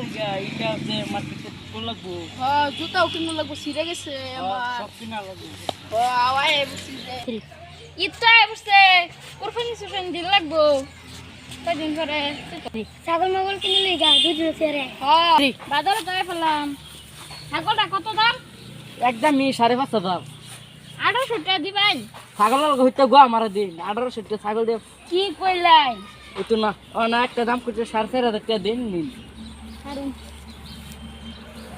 লিগা এটা আছে মার্কেটে কোন লাগবো হ্যাঁ জুতাও কিনু লাগবো ছিঁড়ে গেছে আমার সব কিনা লাগবো আওয়াই বুঝছি যে ইটা বুঝছে কুরবানি সুরবানি দিন লাগবো কয়দিন পরে ছাগল মাগল কিনে লই গা দুধ রে হ্যাঁ বাজারে যাই ফেললাম ছাগলটা কত দাম একদমই 5.5 দাম 1800 টাকা দিবেন ছাগল হইতে গো আমার দিন 1800 টাকা ছাগল দে কি কইলাই ওতো না না একটা দাম করছে 4.5 টাকা দিন নিন কারণ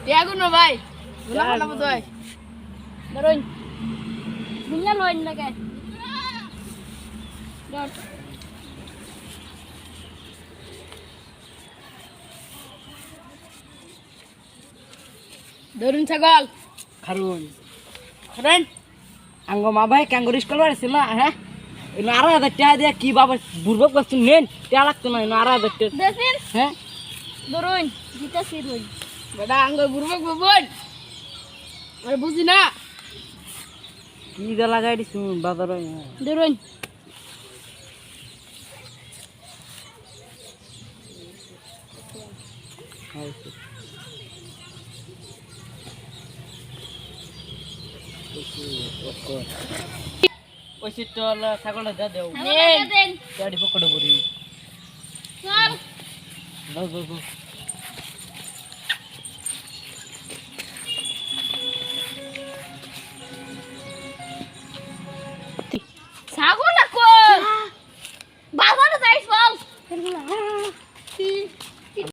দেগুনো ভাই গুলা ফেলাবো তো ধরুন বুঝলা লইন লাগে ধর ধরুন ছাগল খারুন খারেন আঙ্গ মা ভাই ক্যাঙ্গুর স্কুল বাড়ছিল না হ্যাঁ এই 18,000 টাকা দিয়ে কি বাবা বুড়বক বস্তু নেন টাকা লাগতো না 18,000 টাকা দেখেন হ্যাঁ ধরুন জিতাছি রই বেটা আঙ্গ বুড়বক ববন আর বুঝি না কি দা লাগাই দিছ বাজারে ধরুন ওই তো ছাগলটা দে দেও দেন গাড়ি পকড়ে পড়ি চল দাও দাও